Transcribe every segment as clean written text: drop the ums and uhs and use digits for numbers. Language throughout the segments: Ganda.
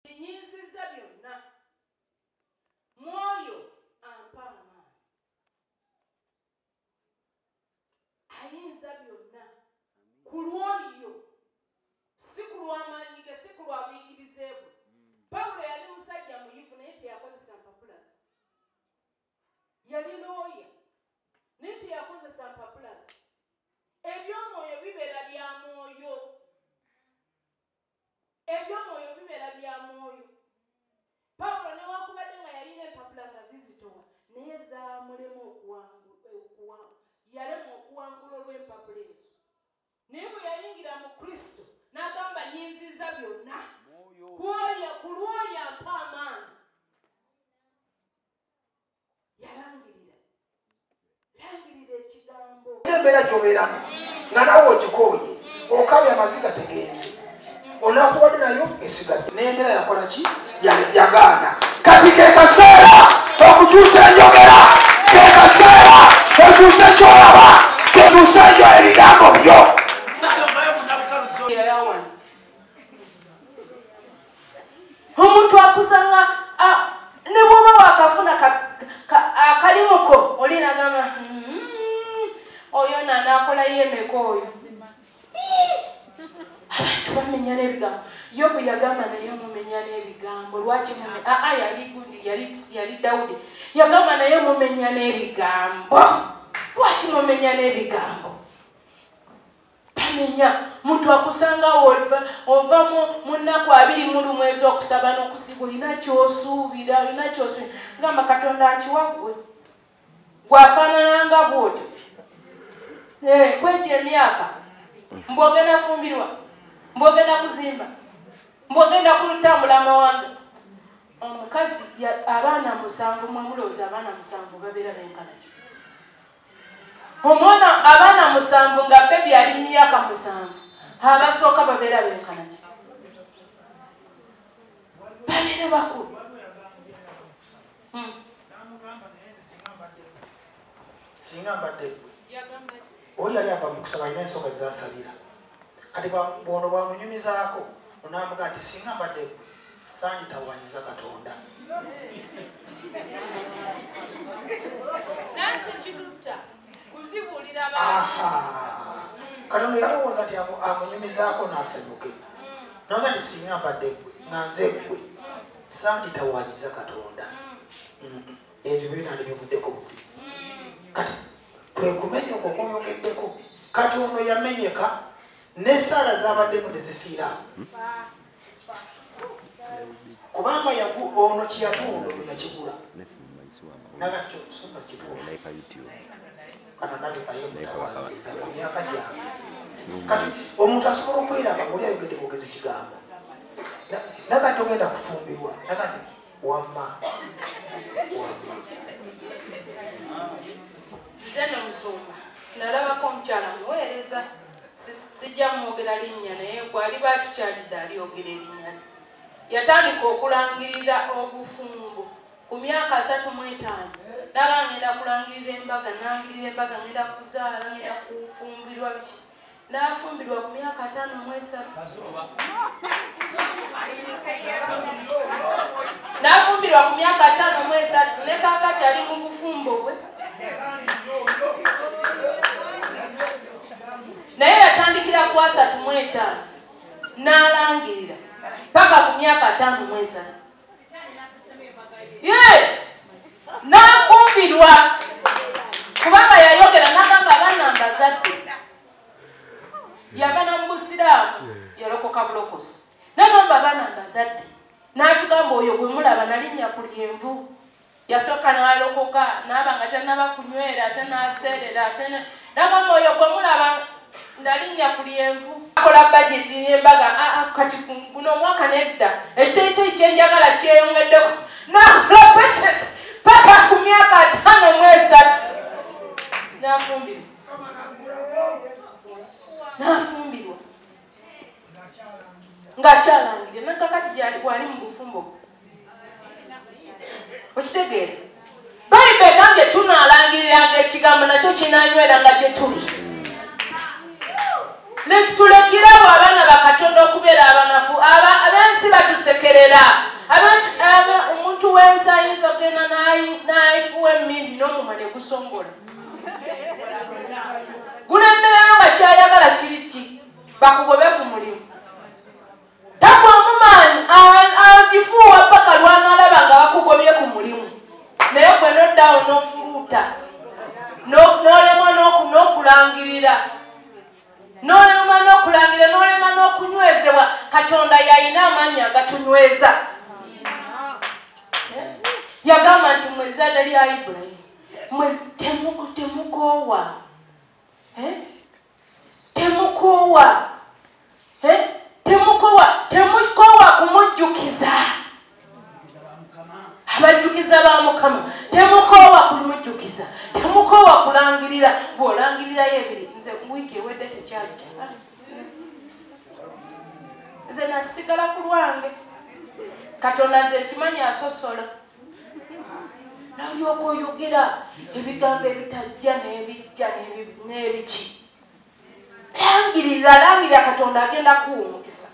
Nyinziza byonna mwoyo ampa amaanyi ayinza byonna ku lwoyo si ku lw'amaanyi ge si ku lwa buyigirize bwe. Pawulo yali musajja muyivu naye teyakozesa mpapulazi. Yali looya naye teyakozesa mpapulazi. Eby'omwoyo bibeera bya mwoyo. Eby'omwoyo bibeera bya mwoyo. Pawulo newankubadde nga yalina empapula nga zizitowa naye zaamulema yalema okuwangula olw'empapula ezo. Naye bwe yayingira mu Kristo n'agamba nyinziza byonna ku lwoyo ampa amaanyi. Yalangirira ekigambo. Embeera gy'obeeramu nga nawe ogikooye okabya amaziga tegenze onakuwadde nayo esigadde n'embeera yakola ki yagaana. Kati ke kaseera okukyusa enjogera, ke kaseera okyusa ekyolaba, kekyusa ekyo ebigambo byo. Omuntu akusanga ne bwoba wakafuna akalimuko oli nagamba oyo nanakolayo emeka oyo. Abantu bamenya n'ebigambo. Yobu yagamba naye mumenya n'ebigambo. Lwaki yali gundi yali Dawudi. Yagamba naye mumenya n'ebigambo. Lwaki mumenya n'ebigambo? Bamenya. Muntu akusanga ova mu nnaku 21 ez'okusaba n'okusiba olina ky'osuubira, olina ky'osuubira. Ngamba Katonda akiwaggwe. Gwafaanananga bw'otyo. Kwejja emyaka mbwogenda fumbirwa, mbwogenda kuzimba, mbwogenda kutambula amawanga. Omukazi abaana 7 mwemulowooza abaana 7 babeera benkana ki? Omwana abaana 7 nga bebi ali mu myaka 7 abasooka babeera benkana ki? Babeera bakulu. Singa mbadde oli yali ava mu kusaba alina ensonga zazasabira. Kati bwono bwamunyumizaako onaamugaa nti singa mbadde gwe sanditawanyiza Katonda. Katonda yalowooza nti amunyumizaako n'asanyuke. Naga nti singa mbadde gwe nga nze gwe sanditawanyiza Katonda. Ebyo byonna ndibivuddeko bubi. Kati kwe kumenya okwo kwoyogeddeko. Kati ono yamenyeka n'essaala z'abaddemu ne zifiira. Kubanga ono kyeyatunda bwe yakigula. Naga kyosoma kitunda. Kana nabikayo mutawaanyiriza mu myaka gyange. Kati omuntu asobola okweraba ng'oli ayogedde bwogezi kigambo. Naga togenda kufumbirwa. Naga ti wamma. Nze n'omusumba nalabako omukyala muweereza sijja mwogera linnya naye gwaliba tukyalidde alyogera erinnya. Yatandika okulangirira obufumbo ku myaka 35. Naga ngenda kulangirira embaga, nangirira embaga, ngenda kuzaala, ngenda kufumbirwa biki. Nafumbirwa ku myaka 53. Nafumbirwa ku myaka 53 ne kaakati ali mu bufumbo bwe. Naye yatandikira ku 35 n'alangirira paka ku myaka 53. Nafumbirwa kubanga yayogera n'agamba abaana mbazadde. Yagana mu Busiraamu yalokoka bulokosi. N'agamba abaana mbazadde. N'atugamba oyo gwe mulaba nalinnya ku lyenvu. Yasooka n'alokoka n'aba nga tannaba kunywera ate n'aseerera ate n'agamba oyo gwe mulaba ndalinnya ku lyenvu. Akola bajeti y'embaga kati guno omwaka nedda ekiteeteeyi kyenjagala kyeyongeddeko. N'akola bajeti paka ku myaka 53. N'afumbirwa. N'afumbirwa ng'akyalangirira nakakati gyali wali mu bufumbo. Okitegeera Bayibuli egambye tunaalangiriranga ekigambo nakyo kinaanywera nga gye tuli. netulekera abo abaana bakatonda okubeera abanafu abensi batusekerera omuntu w'ensi ayinza ogenda n'ayifuwa emmindi n'omumwa ne gusongola gulemberayo nga kyayagala kiriki bakugobe ku mulimu takwa omumaanyi agifuuwa paka lwanaalaba nga bakugobye ku mulimu naye gwe noddawo n'ofuluuta n'olemwa n'okulangirira n'olema n'okunywezebwa. Katonda yalina amaanyi agatunyweza. Yagamba nti mwezadde lya Ibulayimu temukoowa temukoowa kumujjukiza abajjukiza ba Mukama, temukoowa kumujjukiza, temukoowa kulangirira. Bw'olangirirayo ebiri, nze wiiki ewedde tekyajja, nze nasigala ku lwange. Katonda nze kimanyi asosola, nalyoka oyogera ebigambo ebitajja n'ebijja n'ebiki. Langirira Katonda agenda kuwumukisa.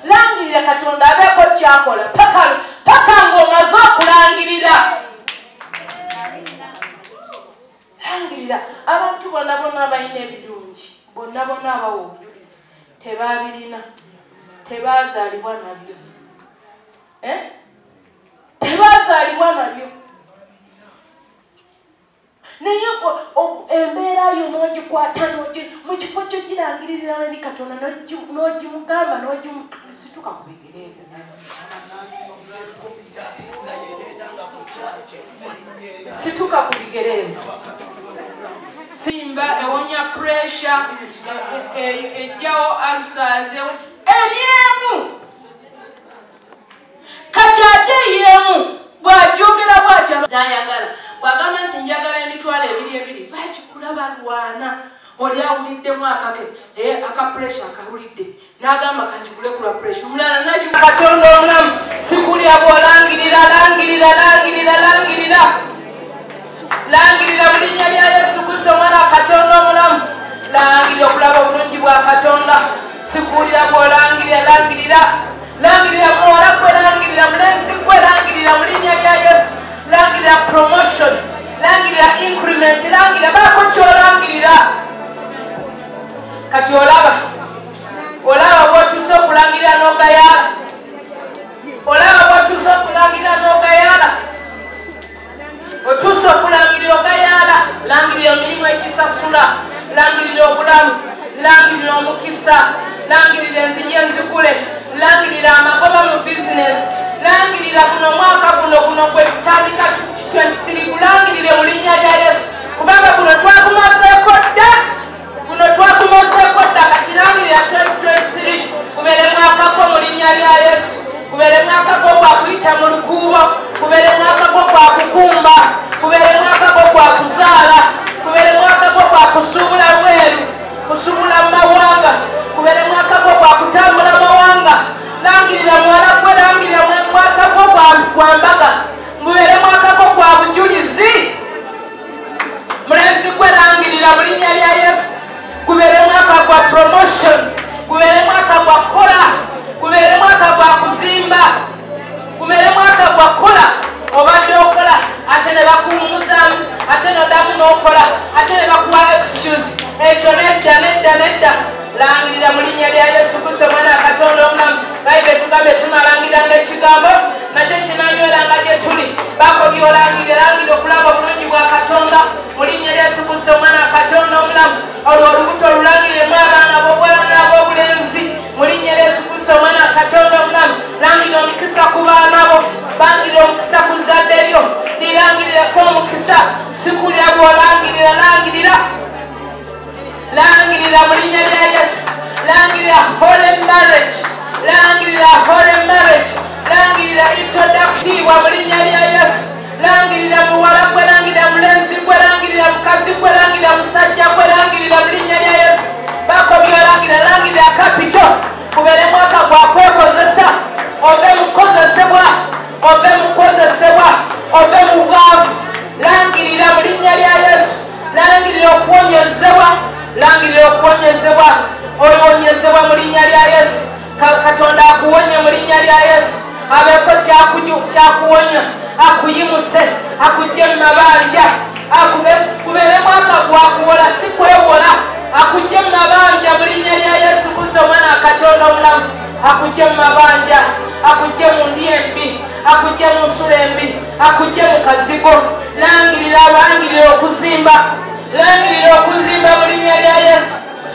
Langirira Katonda abeeko kyakola paka ng'omaze okulangirira. Langirira abantu bonna balina ebirungi, bonna abawa obujulizi tebaabirina, tebaazaalibwa nabyo, tebaazaalibwa nabyo. Naye embeera yo n'ogikwata mu kifo kyo girangirira eri Katonda n'ogimugamba n'ogisituka ku bigere ebyo. Situka ku bigere ebyo. Simba ewonya pressure, ejjawo ulcers, ebyemu. Kati ate yemu bw'ajogera bw'atya zayagala. Bw'agamba nti njagala emitwalo ebiri bakikulaba lwana. Oli awuliddemu aka pressure akawulidde n'agamba kanjigule kulwa pressure. Omulala n'agigula. Katonda omulamu sikulya bw'olangirira. Langirira mu linnya lya Yesu Kristo omwana wa Katonda omulamu. Langirira okulaba obulungi bwa Katonda. Sikulira bw'olangirira. Langirira muwala gwe, langirira mulenzi gwe, langirira mu linnya lya Yesu. Langirira promotion, langirira increment, langirira baako ky'olangirira. Kati olaba bw'otuuse okulangirira n'ogayaala. Otuuse okulangirira ogayaala. Langirira emirimu egisasula, langirira obulamu, langirira omukisa, langirira enzigi enzigule, langirira amagoba mu bizinesi. Langirira guno mwaka guno gwe tutandika 23, gulangirire mu linnya lya Yesu. Kubanga guno twagumazeeko dda, kati langirira 2023 gubeere mwaka gwo mu linnya lya Yesu. Gubeere mwaka gwo gwa kuyita mu lukuubo, gubeere mwaka gwo gwa kukumba, gubeere mwaka gwo gwa kuzaala, gubeere mwaka gwo gwa kusuubula bweru, kusuubula mu mawanga, gubeere mwaka gwo gwa kutambula mawanga. Langirira muwala gwe, langirira mwaka gwo gwa mbaga, gubeere mwaka gwo gwa bujulizi. Mulenzi gwe, langirira mu linnya lya Yesu. Gubeere mwaka gwa promotion, gubeere mwaka gwa kola, gubeere mwaka gwa kuzimba, gubeere mwaka gwa kola. Obadde okola ate ne bakuwummuzamu, ate n'oddamu n'okola, ate ne bakuwa excuse. Ekyo nedda. Langirira mu linnya lya Yesu Kristo omwana wa Katonda omulamu. Bayibuli tugambe tunalangiranga ekigambo nakyo kinanyweranga gye tuli. Baako by'olangirira, langirira okulaba obulungi bwa Katonda mu linnya lya Yesu Kristo omwana wa Katonda omulamu. Olwo olubuto olulangiremu abaana b'obwana n'ab'obulenzi mu linnya lya Yesu Kristo omwana wa Katonda omulamu. Langirira omukisa ku baana bo, bangirira omukisa ku zadde lyo, lirangirireko omukisa. Sikulya bw'olangirira, langirira mu linnya lya Yesu. Langirira holy marriage, langirira introduction mu linnya lya Yesu. Langirira muwala gwe, langirira mulenzi gwe, langirira mukazi gwe, langirira musajja gwe, langirira mu linnya lya Yesu. Baako by'olangirira, langirira kapito. Gubeere mwaka gwa kwekozesa, ove mukozesebwa, ove mu bwavu. Langirira mu linnya lya Yesu. Langirira okuwonyezebwa, langirira okuwonyezebwa. Oyonye katonda akuwonye mu linnya lya yesu abeeko kyakuwonya akuyimuse akujje mu mabanja kubeere mwaka gwakuwola si kwewola akujje mu mabanja mu linnya lya yesu kristo omwana katonda omulamu akujje mu mabanja akujje mu ndi embi akujje mu nsula embi akujje mu kazigo langirira okuzimba mu linnya lya yesu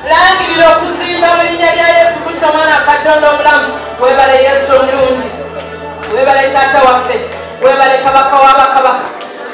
langirira okuzimba mu linnya lya yesu kristo omwana katonda omulamu webale yesu omulungi webale taata waffe webale kabaka w'abakabaka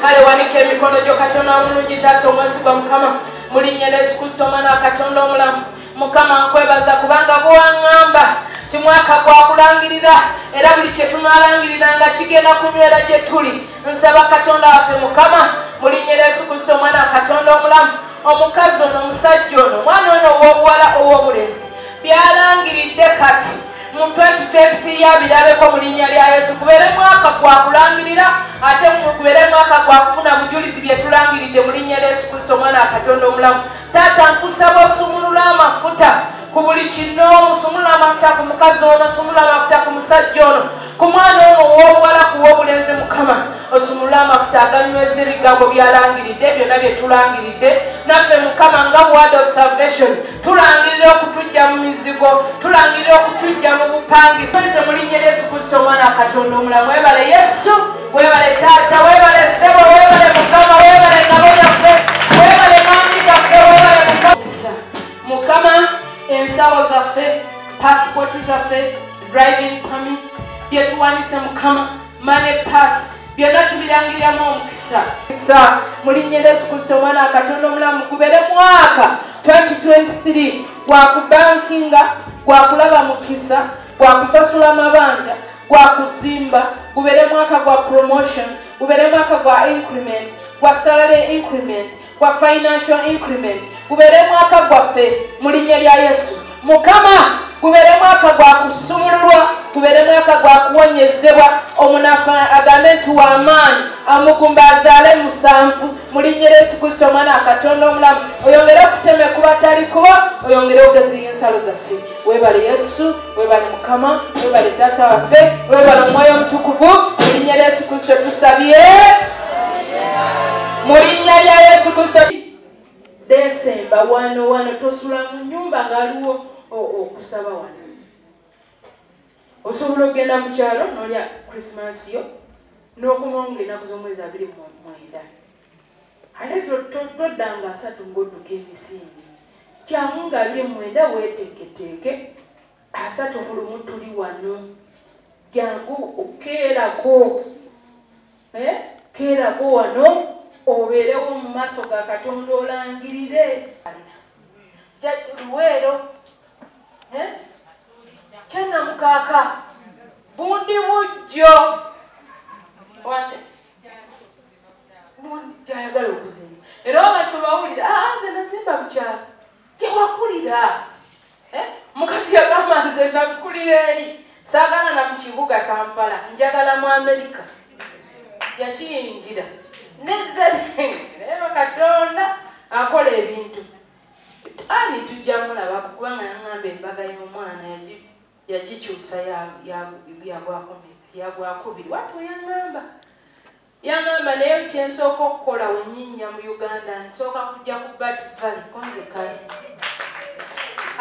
kale wanika emikono gyo katonda omulungi taata omwesigwa mukama mu linnya lya yesu kristo omwana katonda omulamu mukama nkwebaza kubanga bwewaŋŋamba kimwaka gwakulangirira era buli kye tunaalangiriranga kigenda kunywera gye tuli nsaba katonda waffe mukama mu linnya lya yesu kristo omwana katonda omulamu omukazi ono omusajja ono omwana ono ow'obuwala ow'obulenzi byalangiridde kati mu 2023 yabirabeko mu linnya lya yesu kubeere mwaka gwakulangirira ate kubeere mwaka gwakufuna bujulizi bye tulangiridde mu linnya lya yesu kristo omwana katonda omulamu taata nkusaba osumulula amafuta ku buli kinoomu sumulula amafuta ku mukazi ono sumulula amafuta ku musajja ono ku mwana ono ow'obuwala ku w'obulenzi mukama osumulula amafuta aganyweza ebigambo byalangiridde byonna bye tulangiridde naffe mukama nga word of salvation tulangirira okutujja mu mizigo tulangirira okutujja mu bupangisa mu linnya lya yesu kristo omwana katonda omulamu webale yesu webale taata webale ssebo webale mukama webale ngabo yaffe webale maanyi gaffe webale mukama ensawo zaffe pasipoti zaffe driving permit byetuwanise mukama money pass byonna tubirangiriramu omukisa mu linnya lya yesu kristo omwana katonda omulamu gubeere mwaka 2023 gwakubankinga gwakulaba mukisa gwakusasula amabanja gwakuzimba gubeere mwaka gwa promotion gubeere mwaka gwa increment gwa salary increment gwa financial increment gubeere mwaka gwaffe mu linnya lya yesu mukama gubeere mwaka gwa kusumululwa gubeere mwaka gwa kuwonyezebwa omunafa agambe nti w'amaanyi amugumba azaale 7 mu linnya lya yesu kristo omwana katonda omulamu oyongere okuteme ku batali kuba oyongere ogeziya ensalo zaffe webale yesu webale mukama webale taata waffe webale omwoyo omutukuvu mu linnya lya yesu kristo tusabye mu linnya lya yesu kristo Desemba wano tosula mu nyumba ngaliwo okusaba wano osobola okugenda mu kyalo n'olya Christmas yo n'okumwonga ennaku z'omwezi 29 ate toddanga 3 ng'odduka emisinde kyangu nga 29 weeteeketeeke 3 tuli wano jangu okeerako keerako wano obeerewo mu maaso ga katonda olangirire luweero kyannamukaaka bundi bujjo gyayagala okuzimba era abantu bawulira nze nazimba mukyalo gyewakulira mukazi yagamba nze nakulira eri saagala na mu kibuga Kampala njagala mu Amerika yakiyingira nezaleba katonda akola ebintu ani tujja mulaba kubanga yaŋŋamba embaga y'omwana yagikyusa yagwakubiri watu yaŋŋamba naye kyensooka okukola wennyinnya mu Uganda nsooka kujja ku Bati Valley konze kale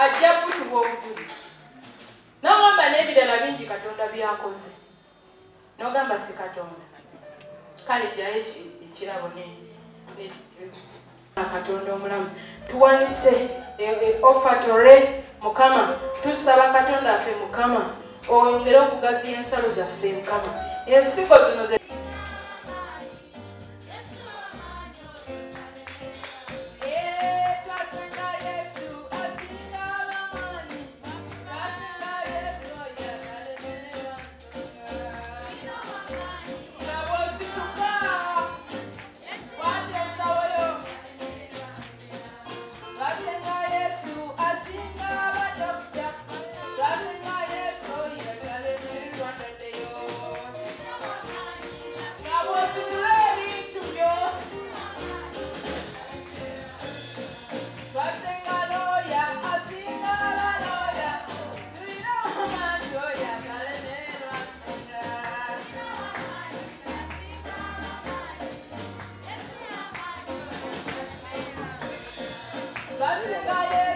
ajja kutuba obujulizi n'ogamba n'ebirala bingi katonda byakoze n'ogamba si katonda kale jjayo ekirabo katonda omulamu tuwanise ofatore mukama tusaba katonda affe mukama oyongere okugaziya ensalo zaffe mukama ensigo zino Senga ye